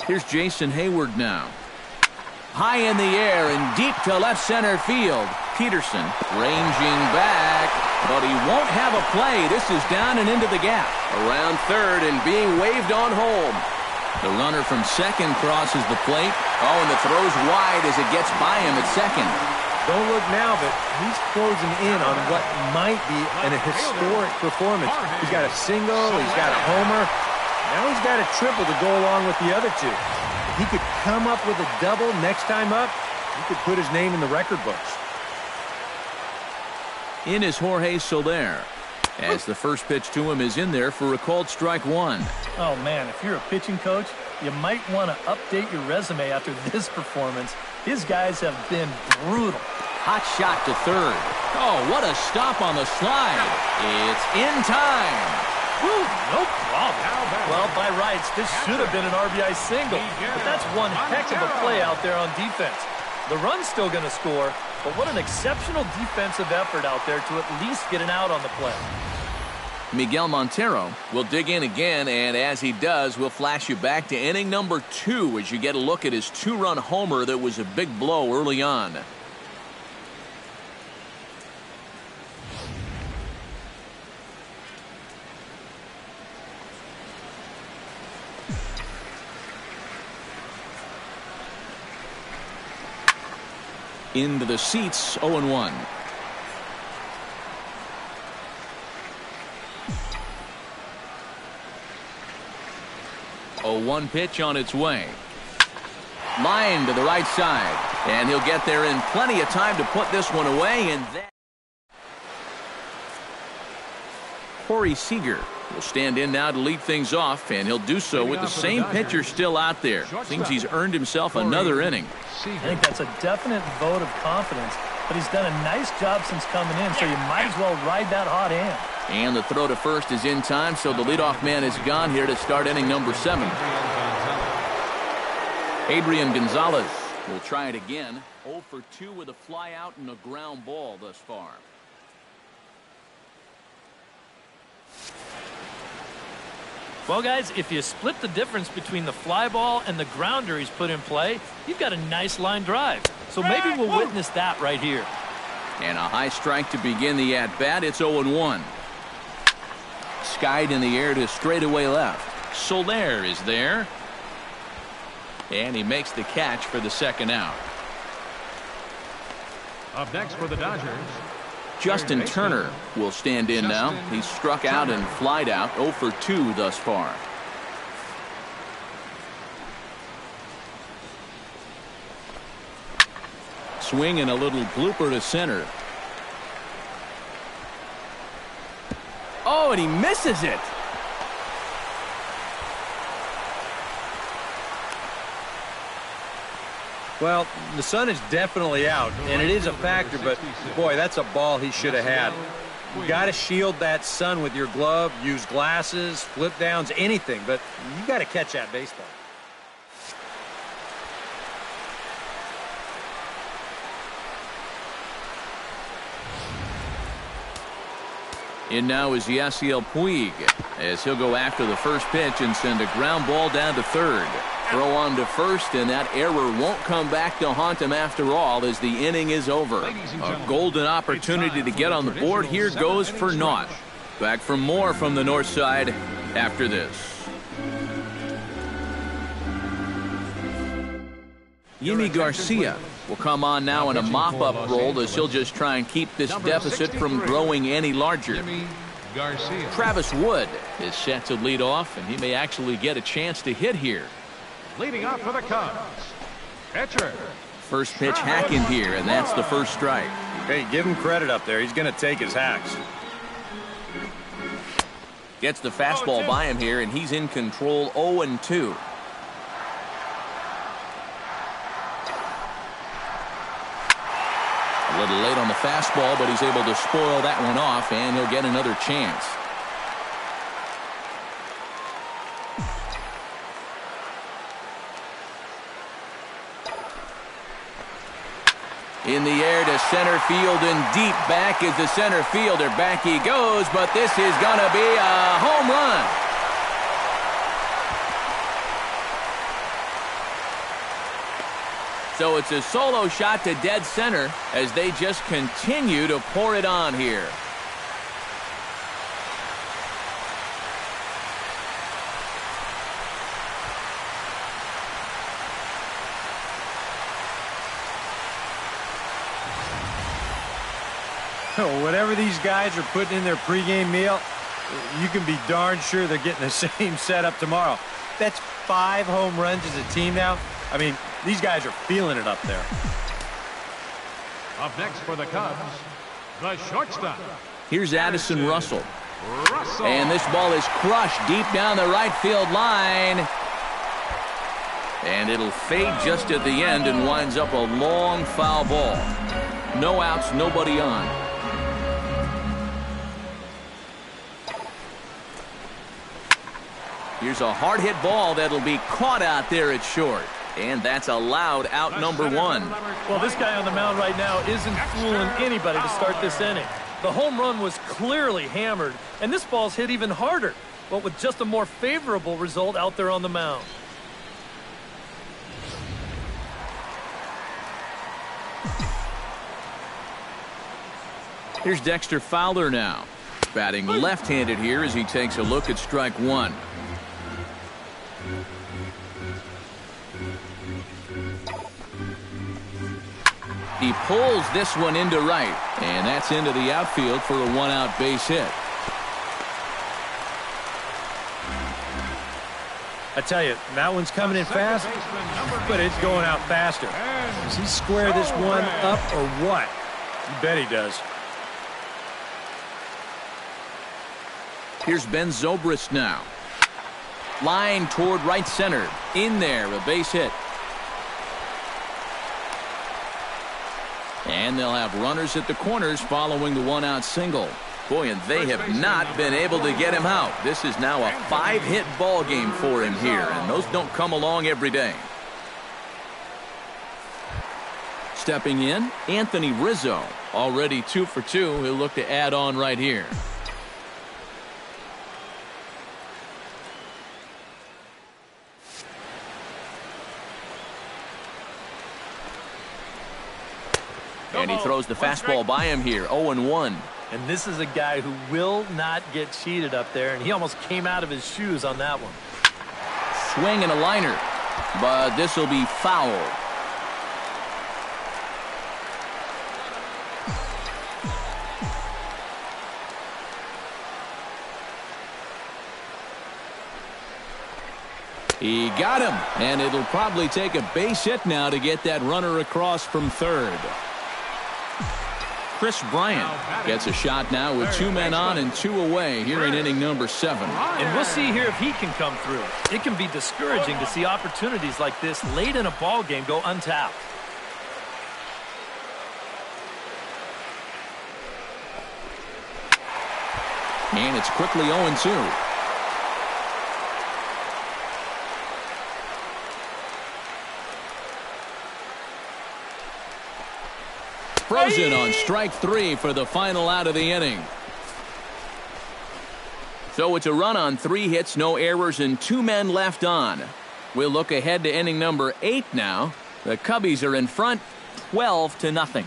Here's Jason Hayward now. High in the air and deep to left center field. Peterson ranging back, but he won't have a play. This is down and into the gap. Around third and being waved on home. The runner from second crosses the plate. Oh, and the throw's wide as it gets by him at second. Don't look now, but he's closing in on what might be a historic performance. He's got a single, he's got a homer. Now he's got a triple to go along with the other 2. If he could come up with a double next time up, he could put his name in the record books. In is Jorge Soler, as the first pitch to him is in there for a called strike 1. Oh, man, if you're a pitching coach, you might want to update your resume after this performance. His guys have been brutal. Hot shot to third. Oh, what a stop on the slide. It's in time. Woo, no problem. Well, by rights, this should have been an RBI single. But that's one heck of a play out there on defense. The run's still going to score, but what an exceptional defensive effort out there to at least get an out on the play. Miguel Montero will dig in again, and as he does, we'll flash you back to inning number 2 as you get a look at his 2-run homer that was a big blow early on. Into the seats, 0-1. 0-1 pitch on its way. Line to the right side, and he'll get there in plenty of time to put this one away. And then Corey Seager will stand in now to lead things off, and he'll do so with the same pitcher still out there. Seems he's earned himself another inning. I think that's a definite vote of confidence, but he's done a nice job since coming in, so you might as well ride that hot hand. And the throw to first is in time, so the leadoff man is gone here to start inning number 7. Adrian Gonzalez will try it again. 0 for 2 with a fly out and a ground ball thus far. Well, guys, if you split the difference between the fly ball and the grounder he's put in play, you've got a nice line drive. So maybe we'll witness that right here. And a high strike to begin the at-bat. It's 0-1. Skied in the air to straightaway left. Soler is there. And he makes the catch for the second out. Up next for the Dodgers, Justin Turner will stand in now. He's struck out and flied out. 0 for 2 thus far. Swing and a little blooper to center. Oh, and he misses it. Well, the sun is definitely out, and it is a factor, but boy, that's a ball he should have had. You got to shield that sun with your glove, use glasses, flip downs, anything, but you got to catch that baseball. In now is Yasiel Puig as he'll go after the first pitch and send a ground ball down to third. Throw on to first, and that error won't come back to haunt him after all as the inning is over. A golden opportunity to get on the board here goes for naught. Back for more from the north side after this. Yimi Garcia will come on now in a mop-up role as he'll just try and keep this deficit from growing any larger. Travis Wood is set to lead off, and he may actually get a chance to hit here. leading off for the Cubs, pitcher. First pitch hack in here, and that's the first strike. Hey, give him credit up there. He's going to take his hacks. Gets the fastball by him here, and he's in control 0-2. A little late on the fastball, but he's able to spoil that one off, and he'll get another chance. In the air to center field and deep back is the center fielder. Back he goes, but this is going to be a home run. So it's a solo shot to dead center as they just continue to pour it on here. Whatever these guys are putting in their pregame meal, you can be darn sure they're getting the same setup tomorrow. That's 5 home runs as a team now. I mean, these guys are feeling it up there. Up next for the Cubs, the shortstop. Here's Addison Russell. And this ball is crushed deep down the right field line. And it'll fade just at the end and winds up a long foul ball. No outs, nobody on. Here's a hard hit ball that'll be caught out there at short. And that's allowed out number 1. Well, this guy on the mound right now isn't fooling anybody to start this inning. The home run was clearly hammered, and this ball's hit even harder, but with just a more favorable result out there on the mound. Here's Dexter Fowler now. Batting left-handed here as he takes a look at strike one. He pulls this one into right, and that's into the outfield for a one-out base hit. I tell you, that one's coming in fast, but it's going out faster. Does he square this one up or what? You bet he does. Here's Ben Zobrist now. Line toward right center. In there, a base hit. And they'll have runners at the corners following the one-out single. Boy, and they have not been able to get him out. This is now a 5-hit ball game for him here, and those don't come along every day. Stepping in, Anthony Rizzo. Already 2 for 2. He'll look to add on right here. And he throws the fastball by him here, 0-1. And this is a guy who will not get cheated up there, and he almost came out of his shoes on that one. Swing and a liner, but this will be foul. He got him, and it'll probably take a base hit now to get that runner across from third. Chris Bryant gets a shot now with 2 men on and 2 away here in inning number 7. And we'll see here if he can come through. It can be discouraging to see opportunities like this late in a ball game go untapped. And it's quickly 0-2. Frozen on strike 3 for the final out of the inning. So it's a run on 3 hits, no errors, and 2 men left on. We'll look ahead to inning number 8 now. The Cubbies are in front, 12-0.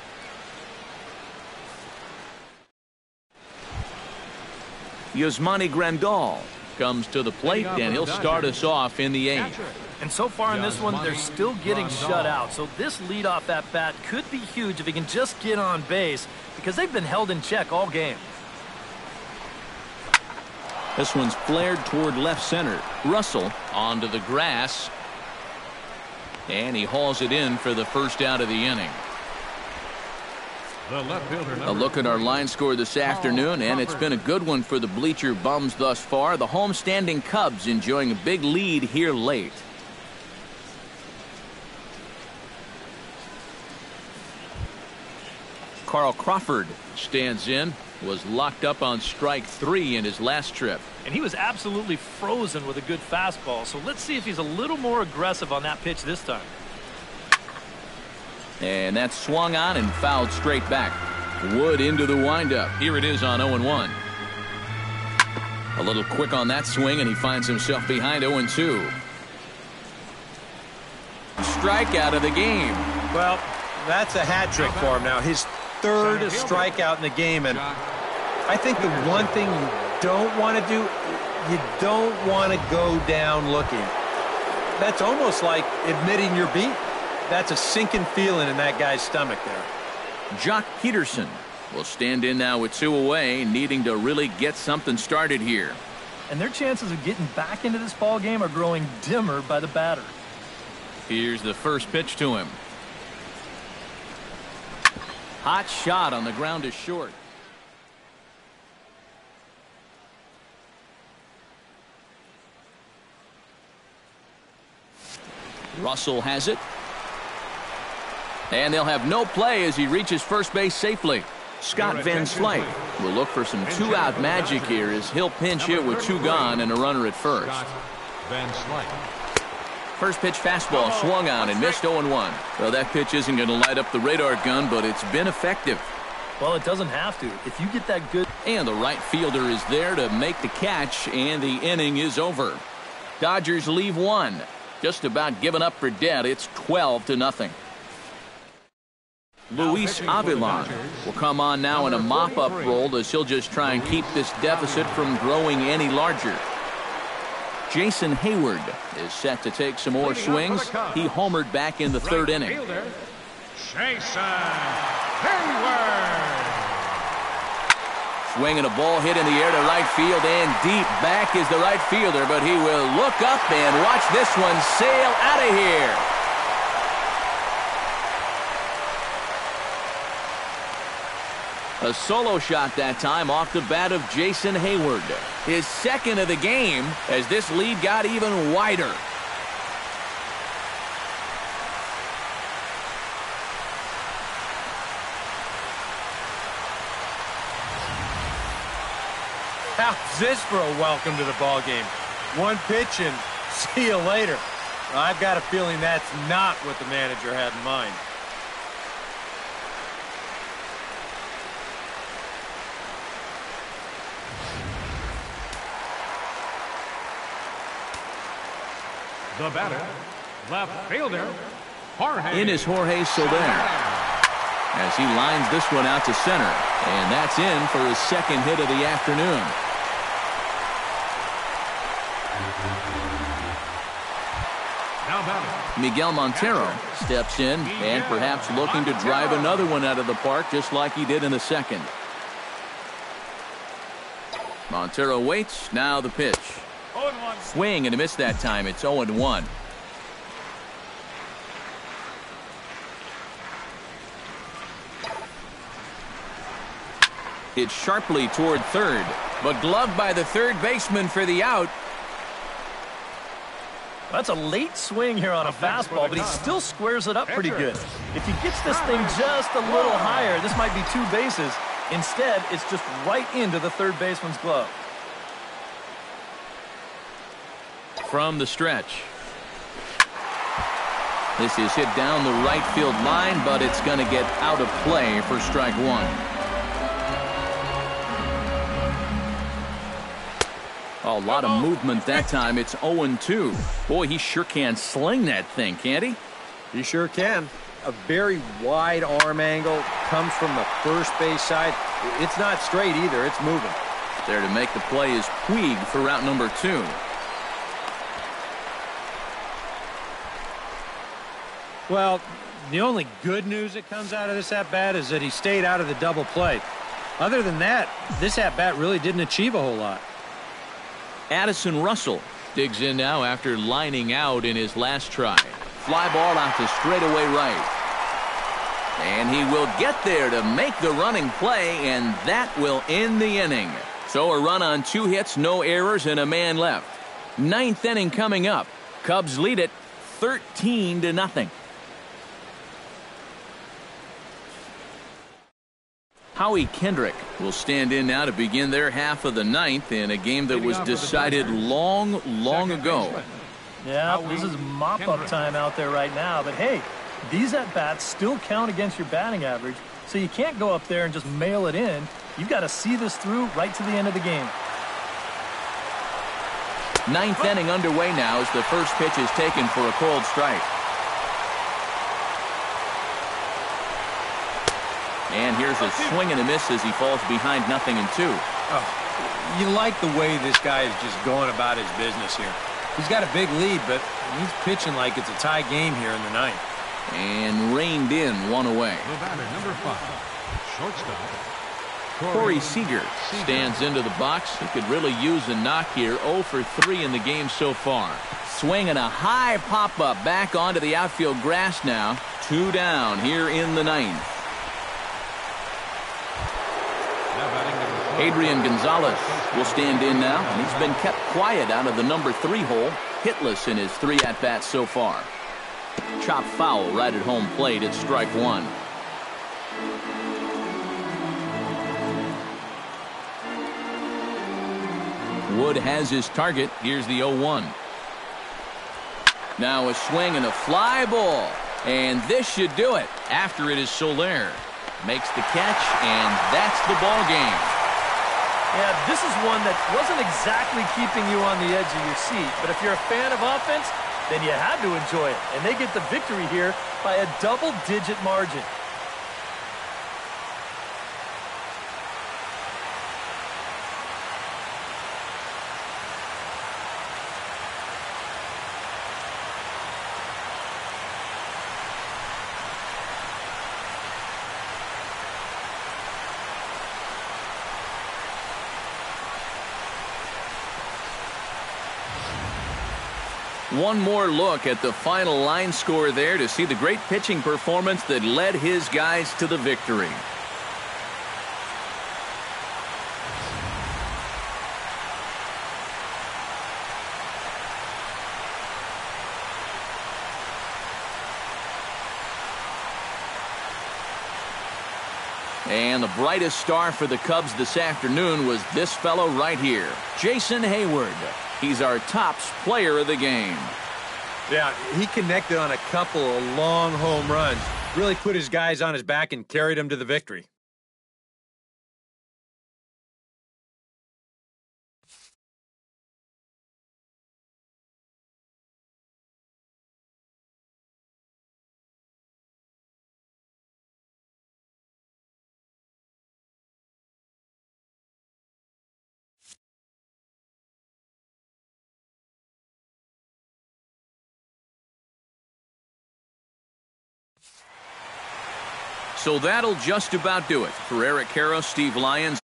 Yasmani Grandal comes to the plate, and he'll start us off in the 8th. And so far in this one, they're still getting shut out. So this leadoff at bat could be huge if he can just get on base, because they've been held in check all game. This one's flared toward left center. Russell onto the grass. And he hauls it in for the first out of the inning. A look at our line score this afternoon, and it's been a good one for the bleacher bums thus far. The home-standing Cubs enjoying a big lead here late. Carl Crawford stands in, was locked up on strike 3 in his last trip. And he was absolutely frozen with a good fastball, so let's see if he's a little more aggressive on that pitch this time. And that's swung on and fouled straight back. Wood into the windup. Here it is on 0-1. A little quick on that swing, and he finds himself behind 0-2. Strikeout of the game. Well, that's a hat trick for him now. His 3rd strikeout in the game, and I think the one thing you don't want to do, you don't want to go down looking. That's almost like admitting you're beat. That's a sinking feeling in that guy's stomach there. Jock Peterson will stand in now with 2 away, needing to really get something started here. And their chances of getting back into this ball game are growing dimmer by the batter. Here's the first pitch to him. Hot shot on the ground is short. Russell has it. And they'll have no play as he reaches first base safely. Scott Van Slyke will look for some 2-out magic here as he'll pinch hit with 2 gone and a runner at first. First pitch fastball swung on and missed 0-1. Well, that pitch isn't going to light up the radar gun, but it's been effective. Well, it doesn't have to. If you get that good... And the right fielder is there to make the catch, and the inning is over. Dodgers leave one. Just about given up for dead. It's 12-0. Luis Avilan will come on now in a mop-up role as he'll just try and keep this deficit from growing any larger. Jason Hayward is set to take some more swings. He homered back in the third inning. Jason Hayward. Swinging a ball hit in the air to right field, and deep back is the right fielder, but he will look up and watch this one sail out of here. A solo shot that time off the bat of Jason Hayward. His second of the game as this lead got even wider. How's this for a welcome to the ball game? One pitch and see you later. I've got a feeling that's not what the manager had in mind. The batter, left fielder, Jorge. In is Jorge Soler as he lines this one out to center, and that's in for his second hit of the afternoon. Now batting, Miguel Montero steps in and perhaps looking to drive another one out of the park just like he did in the second. Montero waits. Now the pitch. Swing and a miss that time. It's 0-1. It's sharply toward third, but gloved by the third baseman for the out. That's a late swing here on a fastball, but he still squares it up pretty good. If he gets this thing just a little higher, this might be 2 bases. Instead, it's just right into the third baseman's glove. From the stretch. This is hit down the right field line, but it's going to get out of play for strike one. A lot of movement that time. It's 0-2. Boy, he sure can sling that thing, can't he? He sure can. A very wide arm angle, comes from the first base side. It's not straight either. It's moving. There to make the play is Puig for route number 2. Well, the only good news that comes out of this at-bat is that he stayed out of the double play. Other than that, this at-bat really didn't achieve a whole lot. Addison Russell digs in now after lining out in his last try. Fly ball out to straightaway right. And he will get there to make the running play, and that will end the inning. So a run on 2 hits, no errors, and a man left. 9th inning coming up. Cubs lead it 13-0. Howie Kendrick will stand in now to begin their half of the 9th in a game that was decided long ago. Yeah, this is mop-up time out there right now. But, hey, these at-bats still count against your batting average, so you can't go up there and just mail it in. You've got to see this through right to the end of the game. 9th inning underway now as the first pitch is taken for a cold strike. And here's a swing and a miss as he falls behind 0-2. Oh, you like the way this guy is just going about his business here. He's got a big lead, but he's pitching like it's a tie game here in the 9th. And reined in, 1 away. the batter, number 5, shortstop, Corey Seager stands into the box. He could really use a knock here. 0 for 3 in the game so far. Swinging a high pop-up back onto the outfield grass now. 2 down here in the 9th. Adrian Gonzalez will stand in now, and he's been kept quiet out of the number 3 hole, hitless in his 3 at-bats so far. Chop foul right at home plate at strike 1. Wood has his target. Here's the 0-1. Now a swing and a fly ball, and this should do it. After it is Soler. makes the catch, and that's the ball game. Yeah, this is one that wasn't exactly keeping you on the edge of your seat, but if you're a fan of offense, then you had to enjoy it. And they get the victory here by a double-digit margin. One more look at the final line score there to see the great pitching performance that led his guys to the victory. And the brightest star for the Cubs this afternoon was this fellow right here, Jason Hayward. He's our tops player of the game. Yeah, he connected on a couple of long home runs. Really put his guys on his back and carried them to the victory. So that'll just about do it. For Eric Harrow, Steve Lyons,